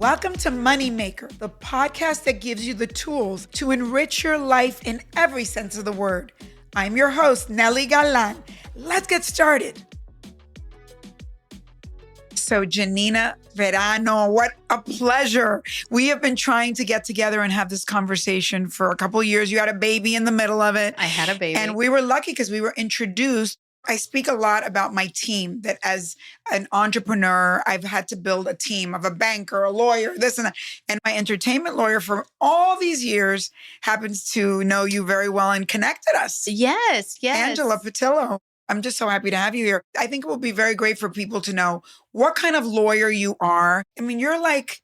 Welcome to Moneymaker, the podcast that gives you the tools to enrich your life in every sense of the word. I'm your host, Nely Galan. Let's get started. So Janina Verano, what a pleasure. We have been trying to get together and have this conversation for a couple of years. You had a baby in the middle of it. I had a baby. And we were lucky because we were introduced. I speak a lot about my team, that as an entrepreneur, I've had to build a team of a banker, a lawyer, this and that. And my entertainment lawyer for all these years happens to know you very well and connected us. Yes. Angela Patillo. I'm just so happy to have you here. I think it will be very great for people to know what kind of lawyer you are. I mean, you're like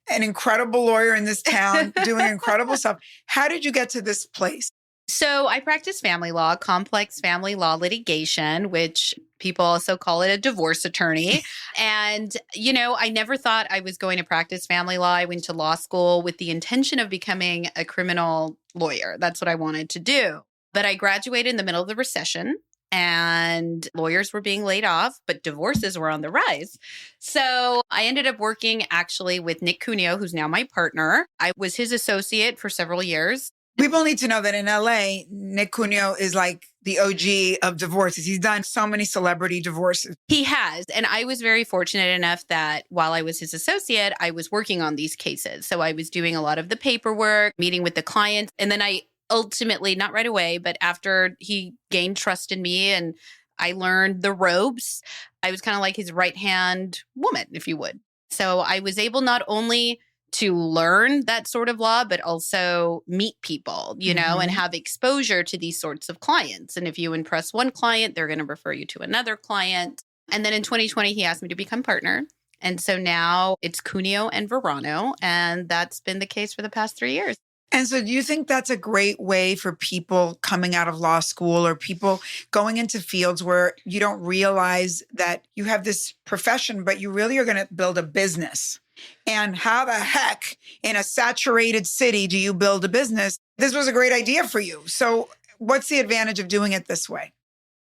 an incredible lawyer in this town doing incredible stuff. How did you get to this place? So I practice family law, complex family law litigation, which people also call it a divorce attorney. And, I never thought I was going to practice family law. I went to law school with the intention of becoming a criminal lawyer. That's what I wanted to do. But I graduated in the middle of the recession and lawyers were being laid off, but divorces were on the rise. So I ended up working actually with Nick Cuneo, who's now my partner. I was his associate for several years. People need to know that in LA, Nick Cuneo is like the OG of divorces. He's done so many celebrity divorces. He has. And I was very fortunate enough that while I was his associate, I was working on these cases. So I was doing a lot of the paperwork, meeting with the clients. And then I ultimately, not right away, but after he gained trust in me and I learned the ropes, I was kind of like his right-hand woman, if you would. So I was able not only to learn that sort of law, but also meet people, and have exposure to these sorts of clients. And if you impress one client, they're going to refer you to another client. And then in 2020, he asked me to become partner. And so now it's Cuneo and Verano. And that's been the case for the past 3 years. And so do you think that's a great way for people coming out of law school or people going into fields where you don't realize that you have this profession, but you really are going to build a business? And how the heck in a saturated city do you build a business? This was a great idea for you. So what's the advantage of doing it this way?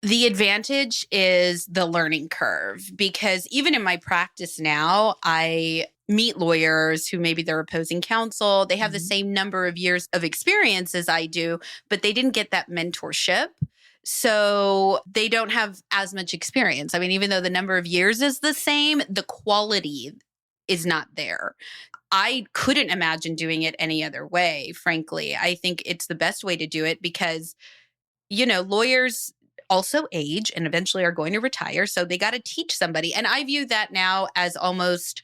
The advantage is the learning curve, because even in my practice now, I meet lawyers who maybe they're opposing counsel. They have the same number of years of experience as I do, but they didn't get that mentorship. So they don't have as much experience. I mean, even though the number of years is the same, the quality is not there. I couldn't imagine doing it any other way, frankly. I think it's the best way to do it because, lawyers also age and eventually are going to retire. So they got to teach somebody. And I view that now as almost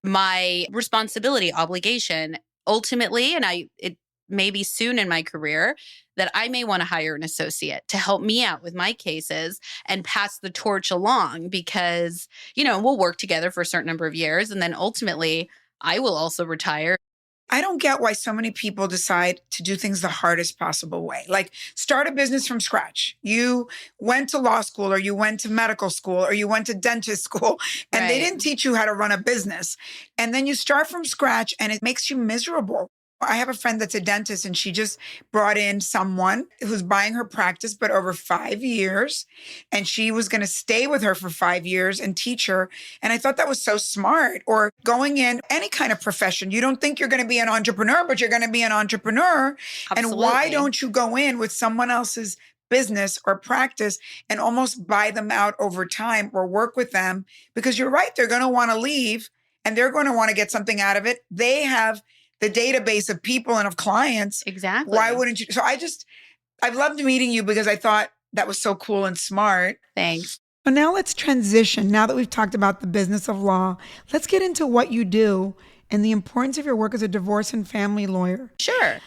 my responsibility, obligation, ultimately. And it may be soon in my career that I may want to hire an associate to help me out with my cases and pass the torch along because, we'll work together for a certain number of years. And then ultimately, I will also retire. I don't get why so many people decide to do things the hardest possible way. Like start a business from scratch. You went to law school or you went to medical school or you went to dentist school and they didn't teach you how to run a business. And then you start from scratch and it makes you miserable. I have a friend that's a dentist and she just brought in someone who's buying her practice, but over 5 years. And she was going to stay with her for 5 years and teach her. And I thought that was so smart. Or going in any kind of profession. You don't think you're going to be an entrepreneur, but you're going to be an entrepreneur. Absolutely. And why don't you go in with someone else's business or practice and almost buy them out over time or work with them? Because you're right, they're going to want to leave and they're going to want to get something out of it. They have the database of people and of clients. Exactly. Why wouldn't you? So I've loved meeting you because I thought that was so cool and smart. Thanks. So now let's transition. Now that we've talked about the business of law, let's get into what you do and the importance of your work as a divorce and family lawyer. Sure.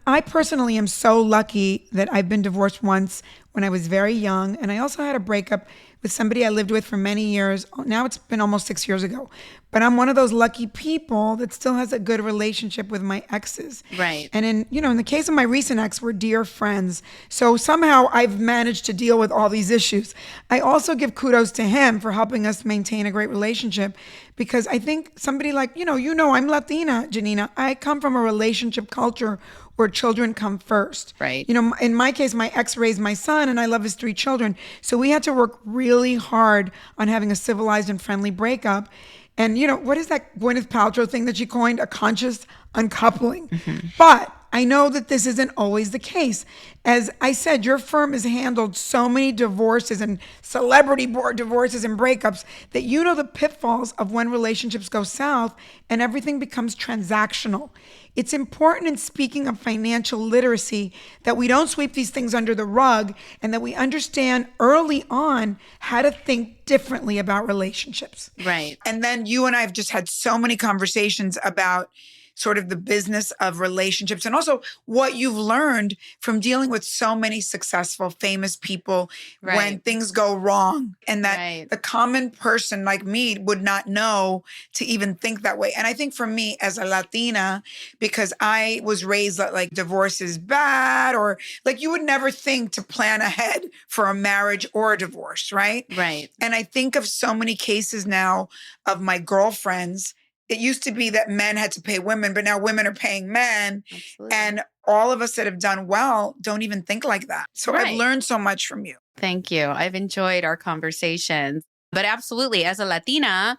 I personally am so lucky that I've been divorced once when I was very young. And I also had a breakup with somebody I lived with for many years. Now it's been almost 6 years ago. But I'm one of those lucky people that still has a good relationship with my exes. Right. And in the case of my recent ex, we're dear friends. So somehow I've managed to deal with all these issues. I also give kudos to him for helping us maintain a great relationship because I think somebody like, I'm Latina, Janina. I come from a relationship culture where children come first. Right. In my case, my ex raised my son and I love his 3 children. So we had to work really hard on having a civilized and friendly breakup. And what is that Gwyneth Paltrow thing that she coined? A conscious uncoupling. But I know that this isn't always the case. As I said, your firm has handled so many divorces and celebrity board divorces and breakups that you know the pitfalls of when relationships go south and everything becomes transactional. It's important in speaking of financial literacy that we don't sweep these things under the rug and that we understand early on how to think differently about relationships. Right. And then you and I have just had so many conversations about sort of the business of relationships and also what you've learned from dealing with so many successful, famous people when things go wrong, and that the common person like me would not know to even think that way. And I think for me as a Latina, because I was raised that like divorce is bad, or like you would never think to plan ahead for a marriage or a divorce, right? Right. And I think of so many cases now of my girlfriends. It used to be that men had to pay women, but now women are paying men. Absolutely. And all of us that have done well don't even think like that. So I've learned so much from you. Thank you. I've enjoyed our conversations. But absolutely, as a Latina,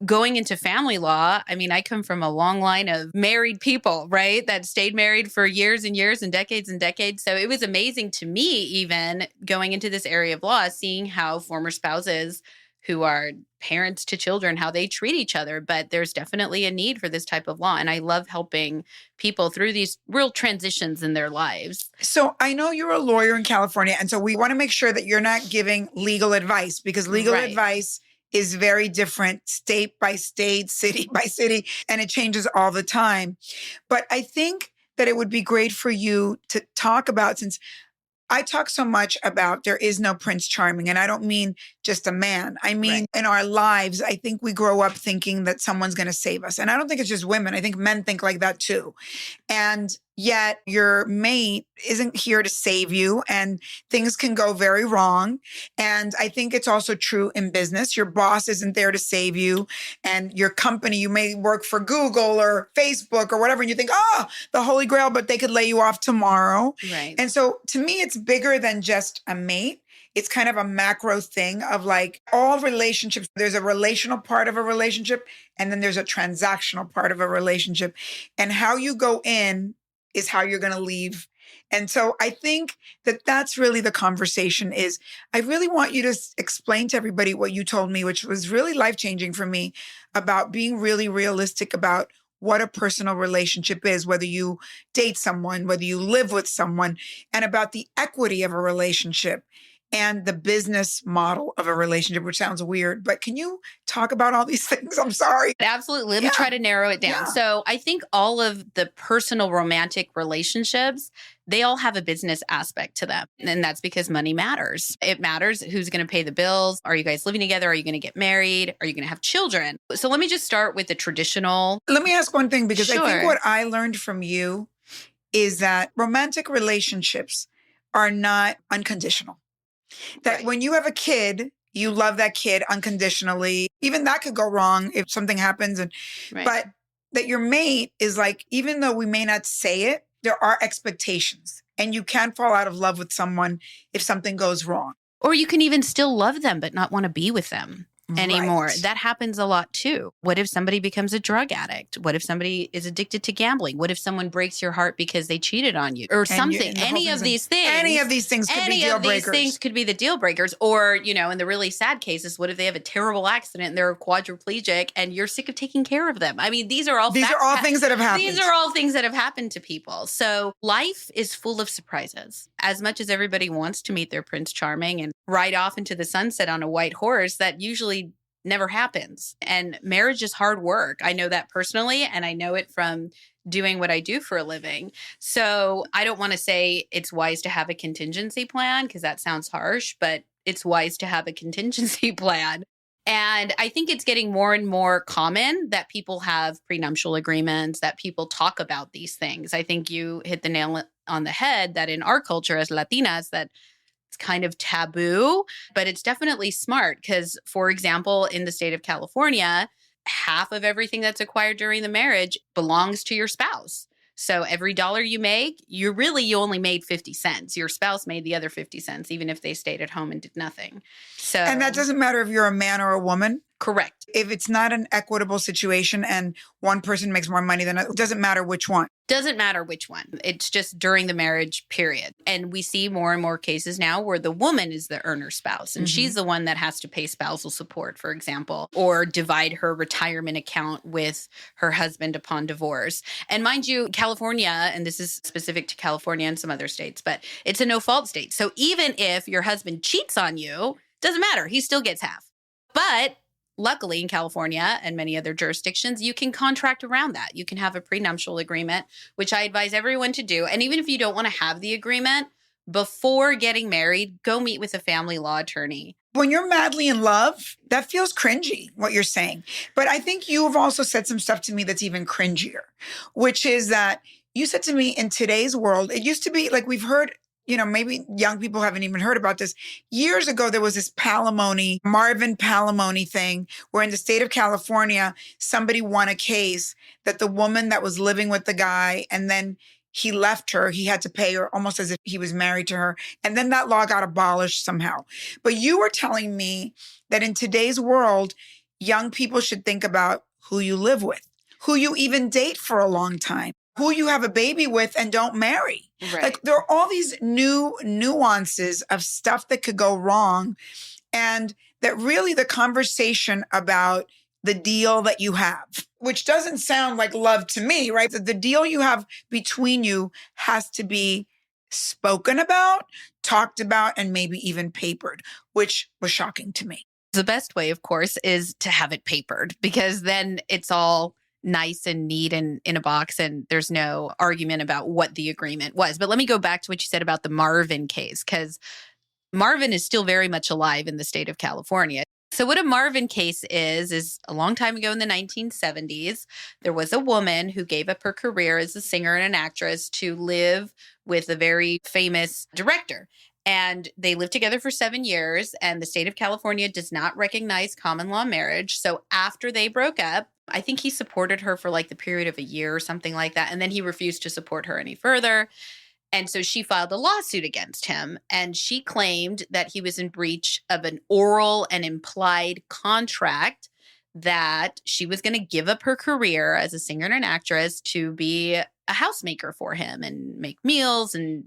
going into family law, I mean, I come from a long line of married people, right? That stayed married for years and years and decades and decades. So it was amazing to me, even going into this area of law, seeing how former spouses who are parents to children, how they treat each other. But there's definitely a need for this type of law. And I love helping people through these real transitions in their lives. So I know you're a lawyer in California. And so we want to make sure that you're not giving legal advice, because legal advice is very different state by state, city by city, and it changes all the time. But I think that it would be great for you to talk about, since I talk so much about there is no Prince Charming, and I don't mean just a man. I mean, in our lives, I think we grow up thinking that someone's going to save us. And I don't think it's just women. I think men think like that too. And yet your mate isn't here to save you, and things can go very wrong. And I think it's also true in business. Your boss isn't there to save you, and your company, you may work for Google or Facebook or whatever, and you think, oh, the Holy Grail, but they could lay you off tomorrow. Right. And so to me, it's bigger than just a mate. It's kind of a macro thing of like all relationships. There's a relational part of a relationship, and then there's a transactional part of a relationship. And how you go in is how you're going to leave. And so I think that that's really the conversation is. I really want you to explain to everybody what you told me, which was really life-changing for me, about being really realistic about what a personal relationship is, whether you date someone, whether you live with someone, and about the equity of a relationship and the business model of a relationship, which sounds weird. But can you talk about all these things? I'm sorry. Absolutely. Let me try to narrow it down. Yeah. So I think all of the personal romantic relationships, they all have a business aspect to them. And that's because money matters. It matters who's going to pay the bills. Are you guys living together? Are you going to get married? Are you going to have children? So let me just start with the traditional. Let me ask one thing, because I think Sure. what I learned from you is that romantic relationships are not unconditional. That when you have a kid, you love that kid unconditionally. Even that could go wrong if something happens. But that your mate is like, even though we may not say it, there are expectations. And you can fall out of love with someone if something goes wrong. Or you can even still love them, but not want to be with them anymore. Right. That happens a lot too. What if somebody becomes a drug addict? What if somebody is addicted to gambling? What if someone breaks your heart because they cheated on you or something? Any of these things could be deal breakers. These things could be the deal breakers. Or, in the really sad cases, what if they have a terrible accident and they're quadriplegic and you're sick of taking care of them? I mean, these are all things that have happened. These are all things that have happened to people. So life is full of surprises. As much as everybody wants to meet their Prince Charming and ride off into the sunset on a white horse, that usually never happens. And marriage is hard work. I know that personally, and I know it from doing what I do for a living. So I don't want to say it's wise to have a contingency plan, because that sounds harsh, but it's wise to have a contingency plan. And I think it's getting more and more common that people have prenuptial agreements, that people talk about these things. I think you hit the nail on the head that in our culture as Latinas, that it's kind of taboo, but it's definitely smart because, for example, in the state of California, half of everything that's acquired during the marriage belongs to your spouse. So every dollar you make, you only made 50 cents. Your spouse made the other 50 cents, even if they stayed at home and did nothing. So, and that doesn't matter if you're a man or a woman? Correct. If it's not an equitable situation and one person makes more money than it doesn't matter which one. Doesn't matter which one. It's just during the marriage period. And we see more and more cases now where the woman is the earner spouse and she's the one that has to pay spousal support, for example, or divide her retirement account with her husband upon divorce. And mind you, California, and this is specific to California and some other states, but it's a no-fault state. So even if your husband cheats on you, doesn't matter. He still gets half. But luckily, in California and many other jurisdictions, you can contract around that. You can have a prenuptial agreement, which I advise everyone to do. And even if you don't want to have the agreement, before getting married, go meet with a family law attorney. When you're madly in love, that feels cringy, what you're saying. But I think you have also said some stuff to me that's even cringier, which is that you said to me, in today's world, it used to be like we've heard, maybe young people haven't even heard about this. Years ago, there was this Marvin palimony thing where in the state of California, somebody won a case that the woman that was living with the guy and then he left her, he had to pay her almost as if he was married to her. And then that law got abolished somehow. But you were telling me that in today's world, young people should think about who you live with, who you even date for a long time, who you have a baby with and don't marry. Right. Like there are all these new nuances of stuff that could go wrong. And that really the conversation about the deal that you have, which doesn't sound like love to me, right? The deal you have between you has to be spoken about, talked about, and maybe even papered, which was shocking to me. The best way, of course, is to have it papered because then it's all nice and neat and in a box and there's no argument about what the agreement was. But let me go back to what you said about the Marvin case, because Marvin is still very much alive in the state of California. So what a Marvin case is a long time ago in the 1970s, there was a woman who gave up her career as a singer and an actress to live with a very famous director. And they lived together for 7 years, and the state of California does not recognize common law marriage. So after they broke up, I think he supported her for like the period of a year or something like that. And then he refused to support her any further. And so she filed a lawsuit against him, and she claimed that he was in breach of an oral and implied contract that she was going to give up her career as a singer and an actress to be a housemaker for him and make meals and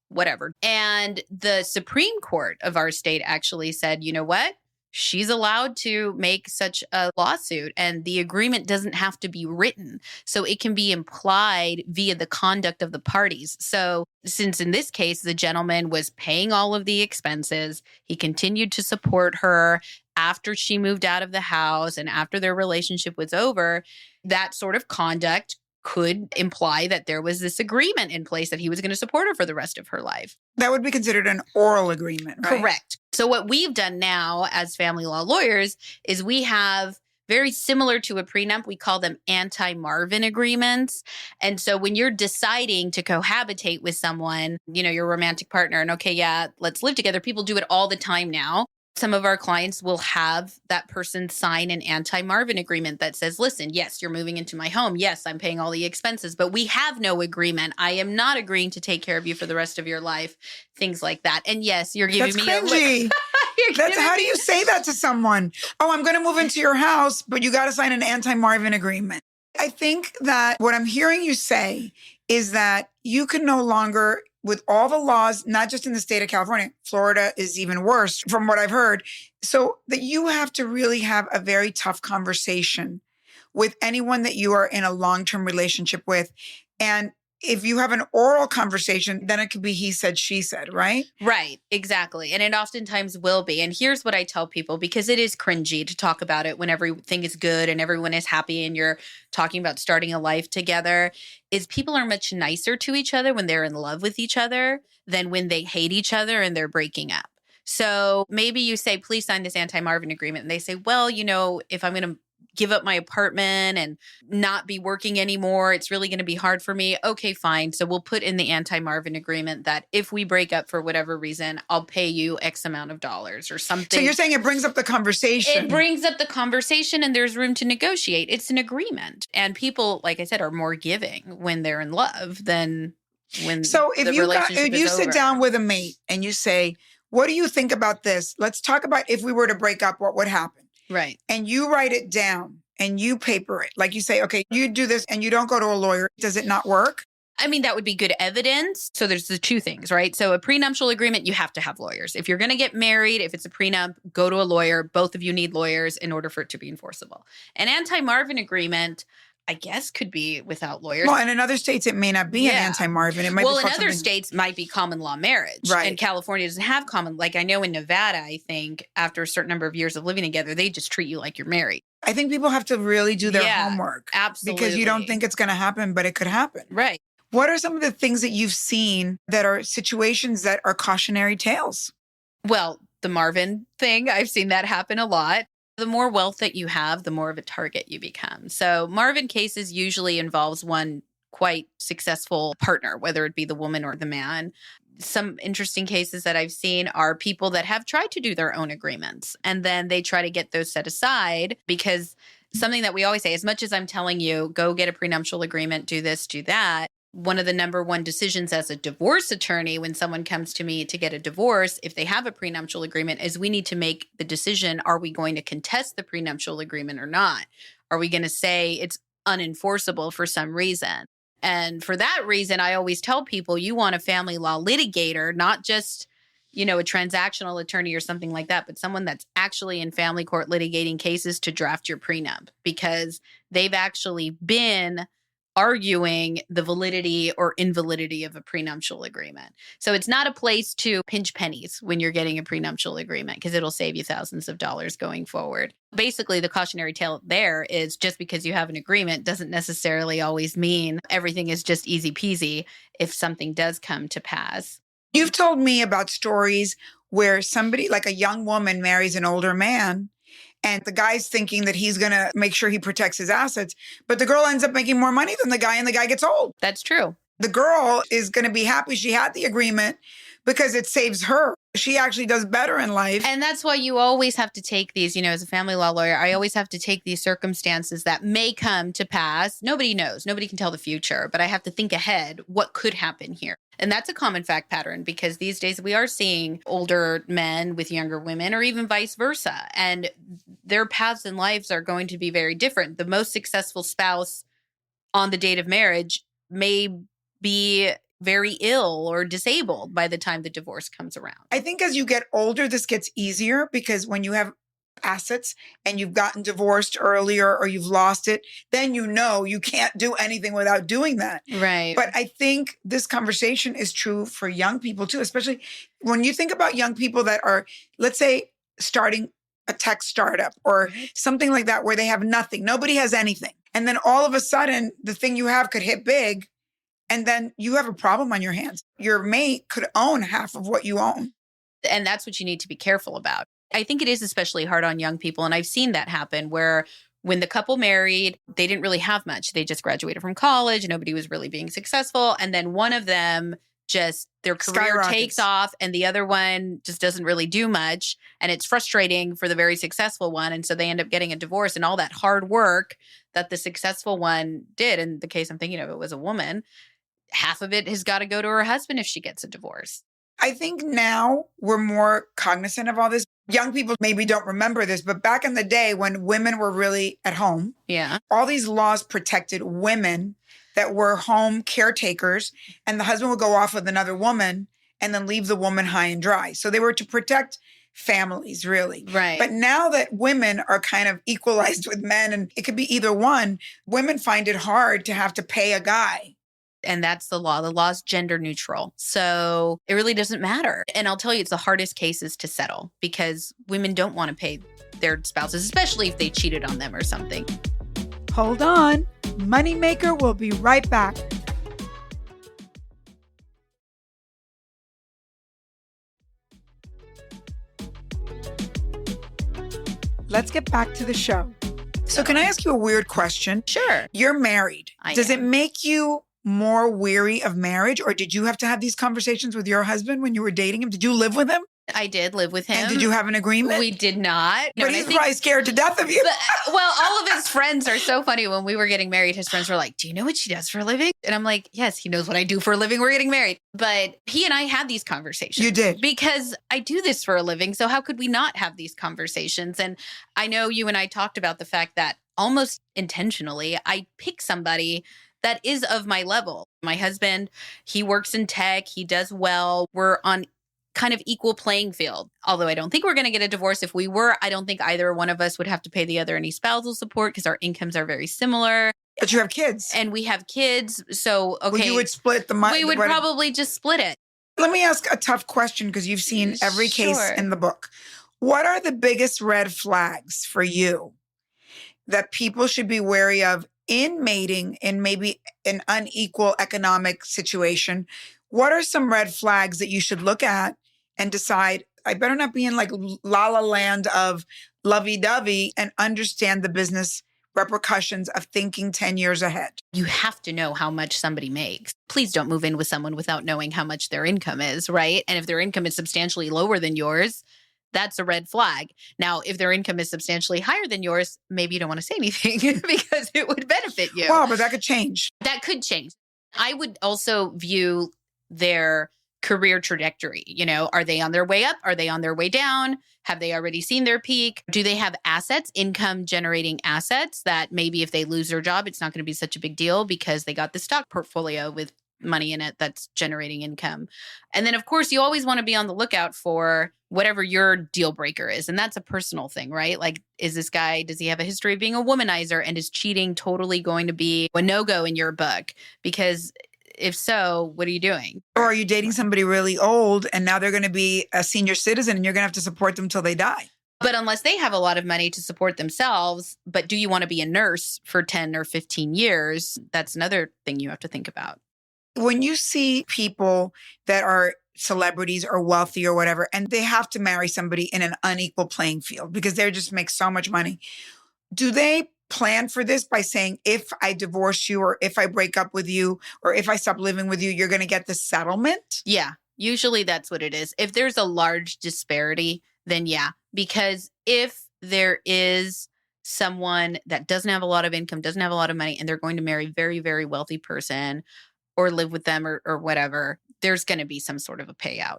whatever. And the Supreme Court of our state actually said, you know what? She's allowed to make such a lawsuit, and the agreement doesn't have to be written. So it can be implied via the conduct of the parties. So since in this case, the gentleman was paying all of the expenses, he continued to support her after she moved out of the house and after their relationship was over, that sort of conduct could imply that there was this agreement in place that he was going to support her for the rest of her life. That would be considered an oral agreement, right? Correct. So what we've done now as family law lawyers is we have very similar to a prenup. We call them anti-Marvin agreements. And so when you're deciding to cohabitate with someone, your romantic partner, and okay, yeah, let's live together. People do it all the time now. Some of our clients will have that person sign an anti-Marvin agreement that says, listen, yes, you're moving into my home. Yes, I'm paying all the expenses, but we have no agreement. I am not agreeing to take care of you for the rest of your life. Things like that. And yes, you're giving That's me cringy. How do you say that to someone? Oh, I'm going to move into your house, but you got to sign an anti-Marvin agreement. I think that what I'm hearing you say is that you can no longer, with all the laws, not just in the state of California, Florida is even worse from what I've heard. So that you have to really have a very tough conversation with anyone that you are in a long-term relationship with. And if you have an oral conversation, then it could be he said, she said, right? Right, exactly. And it oftentimes will be. And here's what I tell people, because it is cringy to talk about it when everything is good and everyone is happy and you're talking about starting a life together, is people are much nicer to each other when they're in love with each other than when they hate each other and they're breaking up. So maybe you say, please sign this anti-Marvin agreement. And they say, well, if I'm going to give up my apartment and not be working anymore, it's really going to be hard for me. Okay, fine. So we'll put in the anti-Marvin agreement that if we break up for whatever reason, I'll pay you X amount of dollars or something. So you're saying it brings up the conversation. It brings up the conversation and there's room to negotiate. It's an agreement. And people, like I said, are more giving when they're in love than when if you sit down with a mate and you say, what do you think about this? Let's talk about if we were to break up, what would happen? Right. and you write it down and you paper it, like you say, okay, you do this and you don't go to a lawyer, does it not work? I mean, that would be good evidence. So there's the two things, right? So a prenuptial agreement, you have to have lawyers. If you're going to get married, if it's a prenup, go to a lawyer. Both of you need lawyers in order for it to be enforceable. An anti-Marvin agreement, I guess, could be without lawyers. Well, and in other states, it may not be an anti-Marvin. It might well, be in other something... states, might be common law marriage. Right. And California doesn't have common. Like I know in Nevada, I think after a certain number of years of living together, they just treat you like you're married. I think people have to really do their homework. Absolutely. Because you don't think it's going to happen, but it could happen. Right. What are some of the things that you've seen that are situations that are cautionary tales? Well, the Marvin thing, I've seen that happen a lot. The more wealth that you have, the more of a target you become. So Marvin cases usually involves one quite successful partner, whether it be the woman or the man. Some interesting cases that I've seen are people that have tried to do their own agreements and then they try to get those set aside because something that we always say, as much as I'm telling you, go get a prenuptial agreement, do this, do that. One of the number one decisions as a divorce attorney when someone comes to me to get a divorce, if they have a prenuptial agreement, is we need to make the decision, are we going to contest the prenuptial agreement or not? Are we going to say it's unenforceable for some reason? And for that reason, I always tell people you want a family law litigator, not just, a transactional attorney or something like that, but someone that's actually in family court litigating cases to draft your prenup because they've actually been arguing the validity or invalidity of a prenuptial agreement. So it's not a place to pinch pennies when you're getting a prenuptial agreement because it'll save you thousands of dollars going forward. Basically, the cautionary tale there is just because you have an agreement doesn't necessarily always mean everything is just easy peasy if something does come to pass. You've told me about stories where somebody, like a young woman, marries an older man and the guy's thinking that he's going to make sure he protects his assets, but the girl ends up making more money than the guy and the guy gets old. That's true. The girl is going to be happy she had the agreement because it saves her. She actually does better in life. And that's why you always have to take these, as a family law lawyer, I always have to take these circumstances that may come to pass. Nobody knows. Nobody can tell the future, but I have to think ahead what could happen here. And that's a common fact pattern because these days we are seeing older men with younger women or even vice versa. And their paths in lives are going to be very different. The most successful spouse on the date of marriage may be very ill or disabled by the time the divorce comes around. I think as you get older, this gets easier because when you have assets and you've gotten divorced earlier or you've lost it, then you can't do anything without doing that. Right. But I think this conversation is true for young people too, especially when you think about young people that are, let's say, starting a tech startup or something like that where they have nothing. Nobody has anything. And then all of a sudden, the thing you have could hit big. And then you have a problem on your hands. Your mate could own half of what you own. And that's what you need to be careful about. I think it is especially hard on young people. And I've seen that happen where when the couple married, they didn't really have much. They just graduated from college. Nobody was really being successful. And then one of them just their career takes off and the other one just doesn't really do much. And it's frustrating for the very successful one. And so they end up getting a divorce and all that hard work that the successful one did. In the case I'm thinking of, it was a woman. Half of it has got to go to her husband if she gets a divorce. I think now we're more cognizant of all this. Young people maybe don't remember this, but back in the day when women were really at home, all these laws protected women that were home caretakers, and the husband would go off with another woman and then leave the woman high and dry. So they were to protect families, really. Right. But now that women are kind of equalized with men, and it could be either one, women find it hard to have to pay a guy. And that's the law. The law is gender neutral. So it really doesn't matter. And I'll tell you, it's the hardest cases to settle because women don't want to pay their spouses, especially if they cheated on them or something. Hold on. Moneymaker will be right back. Let's get back to the show. So can I ask you a weird question? Sure. You're married. Does it make you more weary of marriage, or did you have to have these conversations with your husband when you were dating him? Did you live with him? I did live with him. And did you have an agreement? We did not. No, but he's probably scared to death of you. Well, all of his friends are so funny. When we were getting married, his friends were like, do you know what she does for a living? And I'm like, yes, he knows what I do for a living. We're getting married. But he and I had these conversations. You did? Because I do this for a living. So how could we not have these conversations? And I know you and I talked about the fact that almost intentionally, I pick somebody that is of my level. My husband, he works in tech. He does well. We're on kind of equal playing field. Although I don't think we're going to get a divorce. If we were, I don't think either one of us would have to pay the other any spousal support because our incomes are very similar. But you have kids. And we have kids. So, okay. Well, you would split the money. We would probably just split it. Let me ask a tough question because you've seen every case Sure. in the book. What are the biggest red flags for you that people should be wary of in mating in maybe an unequal economic situation? What are some red flags that you should look at and decide, I better not be in like la la land of lovey-dovey and understand the business repercussions of thinking 10 years ahead? You have to know how much somebody makes. Please don't move in with someone without knowing how much their income is, right? And if their income is substantially lower than yours, that's a red flag. Now, if their income is substantially higher than yours, maybe you don't want to say anything because it would benefit you. Well, but that could change. That could change. I would also view their career trajectory. You know, are they on their way up? Are they on their way down? Have they already seen their peak? Do they have assets, income generating assets that maybe if they lose their job, it's not going to be such a big deal because they got the stock portfolio with money in it that's generating income. And then, of course, you always want to be on the lookout for whatever your deal breaker is. And that's a personal thing, right? Like, is this guy, does he have a history of being a womanizer, and is cheating totally going to be a no-go in your book? Because if so, what are you doing? Or are you dating somebody really old and now they're going to be a senior citizen and you're going to have to support them till they die? But unless they have a lot of money to support themselves, but do you want to be a nurse for 10 or 15 years? That's another thing you have to think about. When you see people that are celebrities or wealthy or whatever, and they have to marry somebody in an unequal playing field because they just make so much money, do they plan for this by saying, if I divorce you or if I break up with you or if I stop living with you, you're going to get the settlement? Yeah, usually that's what it is. If there's a large disparity, then yeah, because if there is someone that doesn't have a lot of income, doesn't have a lot of money, and they're going to marry a very, very wealthy person or live with them or whatever, there's going to be some sort of a payout.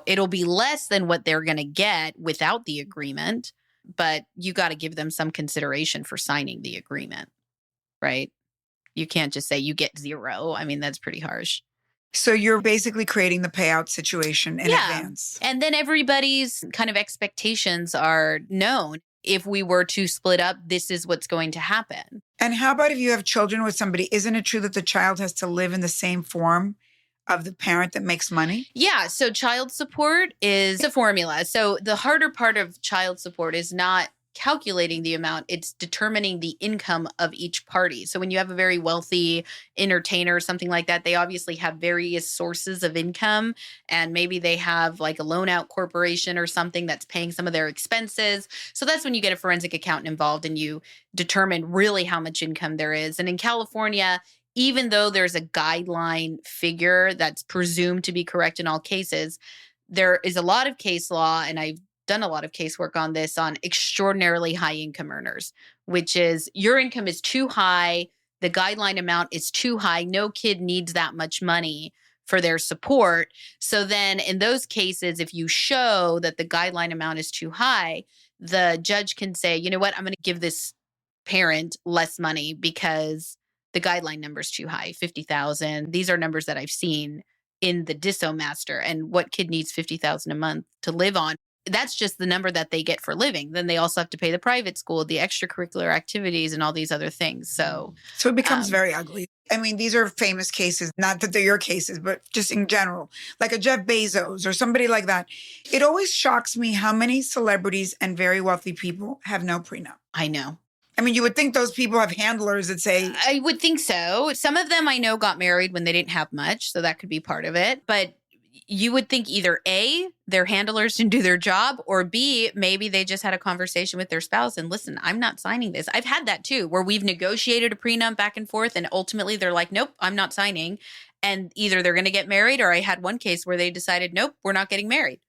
It'll be less than what they're going to get without the agreement, but you got to give them some consideration for signing the agreement, right? You can't just say you get zero. I mean, that's pretty harsh. So you're basically creating the payout situation in advance. And then everybody's kind of expectations are known. If we were to split up, this is what's going to happen. And how about if you have children with somebody? Isn't it true that the child has to live in the same form of the parent that makes money? Yeah. So child support is a formula. So the harder part of child support is not calculating the amount, it's determining the income of each party. So when you have a very wealthy entertainer or something like that, they obviously have various sources of income, and maybe they have like a loan out corporation or something that's paying some of their expenses. So that's when you get a forensic accountant involved and you determine really how much income there is. And in California, even though there's a guideline figure that's presumed to be correct in all cases, there is a lot of case law, and I've done a lot of casework on this, on extraordinarily high income earners, which is your income is too high, the guideline amount is too high, no kid needs that much money for their support. So then in those cases, if you show that the guideline amount is too high, the judge can say, you know what, I'm going to give this parent less money because the guideline number is too high, 50,000. These are numbers that I've seen in the DISO master. And what kid needs 50,000 a month to live on? That's just the number that they get for living. Then they also have to pay the private school, the extracurricular activities, and all these other things. So it becomes very ugly. I mean, these are famous cases, not that they're your cases, but just in general, like a Jeff Bezos or somebody like that. It always shocks me how many celebrities and very wealthy people have no prenup. I know. I mean, you would think those people have handlers that say... I would think so. Some of them I know got married when they didn't have much, so that could be part of it. But you would think either A, their handlers didn't do their job, or B, maybe they just had a conversation with their spouse and listen, I'm not signing this. I've had that too, where we've negotiated a prenup back and forth and ultimately they're like, nope, I'm not signing. And either they're going to get married, or I had one case where they decided, nope, we're not getting married.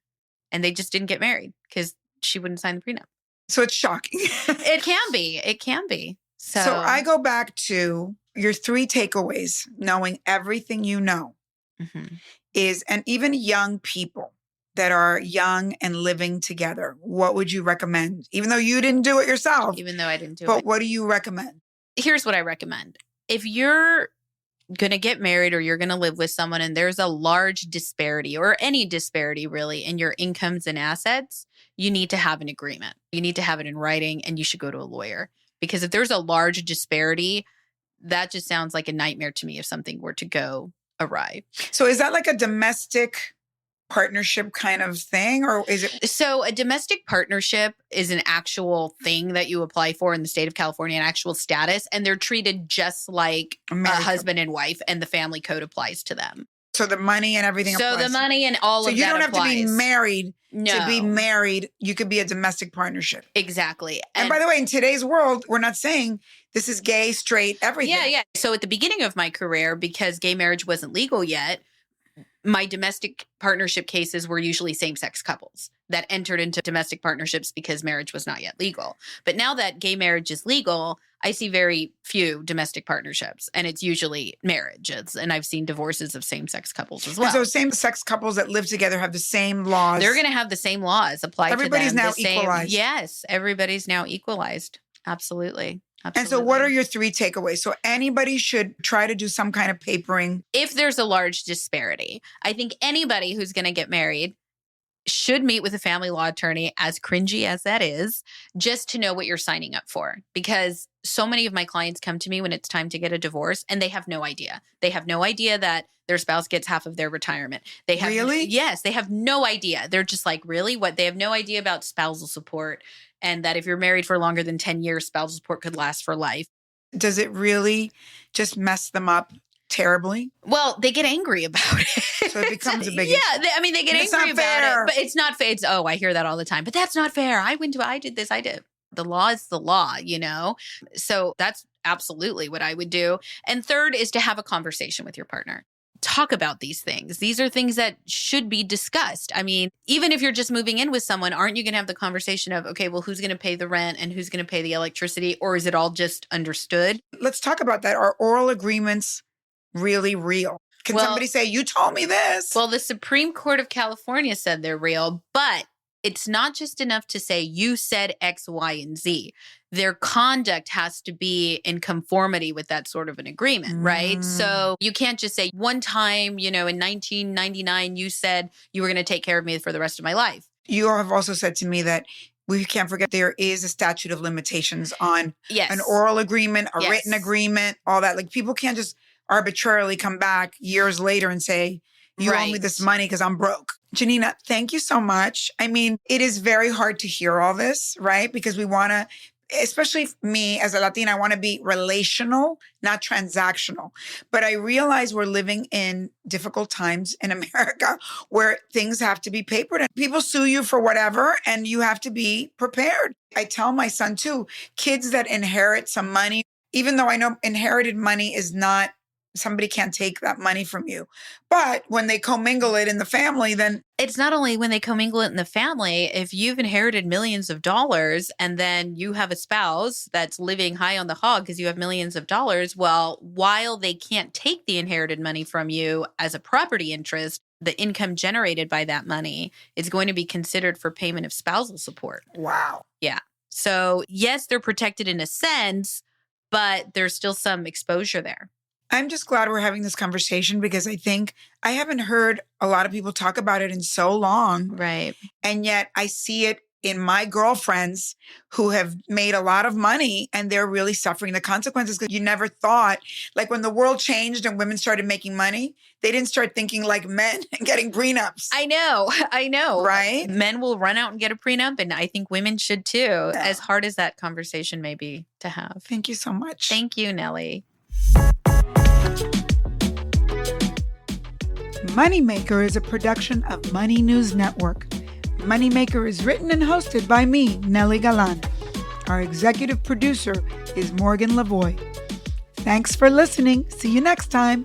and they just didn't get married because she wouldn't sign the prenup. So it's shocking. It can be. It can be. So I go back to your 3 takeaways, knowing everything you know is, and even young people that are young and living together, what would you recommend? Even though you didn't do it yourself. Even though I didn't do it. But what do you recommend? Here's what I recommend. If you're going to get married or you're going to live with someone and there's a large disparity or any disparity really in your incomes and assets, you need to have an agreement. You need to have it in writing and you should go to a lawyer. Because if there's a large disparity, that just sounds like a nightmare to me if something were to go awry. So is that like a domestic partnership kind of thing, or is it? So a domestic partnership is an actual thing that you apply for in the state of California, an actual status, and they're treated just like a husband and wife, and the family code applies to them. So the money and everything applies. So the money and all of that applies. So you don't have to be married to be married. You could be a domestic partnership. Exactly. And by the way, in today's world, we're not saying this is gay, straight, everything. Yeah. So at the beginning of my career, because gay marriage wasn't legal yet, my domestic partnership cases were usually same-sex couples that entered into domestic partnerships because marriage was not yet legal. But now that gay marriage is legal, I see very few domestic partnerships, and it's usually marriages. And I've seen divorces of same-sex couples as well. And so same-sex couples that live together have the same laws. They're going to have the same laws applied to them. Everybody's now equalized. Yes, everybody's now equalized. Absolutely. And so what are your 3 takeaways? So anybody should try to do some kind of papering. If there's a large disparity, I think anybody who's going to get married should meet with a family law attorney, as cringy as that is, just to know what you're signing up for. Because so many of my clients come to me when it's time to get a divorce and they have no idea. They have no idea that their spouse gets half of their retirement. They have Really? Yes, they have no idea. They're just like, really? What? They have no idea about spousal support, and that if you're married for longer than 10 years, spousal support could last for life. Does it really just mess them up terribly? Well, they get angry about it. So it becomes a big issue. Yeah, they get angry about it, but it's not fair. I hear that all the time, but that's not fair. I did this, I did. The law is the law, So that's absolutely what I would do. And third is to have a conversation with your partner. Talk about these things. These are things that should be discussed. I mean, even if you're just moving in with someone, aren't you going to have the conversation of, okay, well, who's going to pay the rent and who's going to pay the electricity? Or is it all just understood? Let's talk about that. Are oral agreements really real? Can somebody say, you told me this? Well, the Supreme Court of California said they're real, but it's not just enough to say you said X, Y, and Z. Their conduct has to be in conformity with that sort of an agreement, right? So you can't just say one time, in 1999, you said you were going to take care of me for the rest of my life. You have also said to me that we can't forget there is a statute of limitations on an oral agreement, a written agreement, all that. Like people can't just arbitrarily come back years later and say, you owe me this money because I'm broke. Janina, thank you so much. I mean, it is very hard to hear all this, right? Because we want to, especially me as a Latina, I want to be relational, not transactional. But I realize we're living in difficult times in America where things have to be papered and people sue you for whatever, and you have to be prepared. I tell my son too, kids that inherit some money, even though I know inherited money is not, somebody can't take that money from you. But when they commingle it in the family, then it's not only when they commingle it in the family. If you've inherited millions of dollars and then you have a spouse that's living high on the hog because you have millions of dollars, well, while they can't take the inherited money from you as a property interest, the income generated by that money is going to be considered for payment of spousal support. Wow. Yeah. So yes, they're protected in a sense, but there's still some exposure there. I'm just glad we're having this conversation because I think I haven't heard a lot of people talk about it in so long. Right. And yet I see it in my girlfriends who have made a lot of money and they're really suffering the consequences because you never thought, like when the world changed and women started making money, they didn't start thinking like men and getting prenups. I know. Right? Men will run out and get a prenup, and I think women should too, as hard as that conversation may be to have. Thank you so much. Thank you, Nely. Moneymaker is a production of Money News Network. Moneymaker is written and hosted by me, Nely Galan. Our executive producer is Morgan Lavoie. Thanks for listening. See you next time.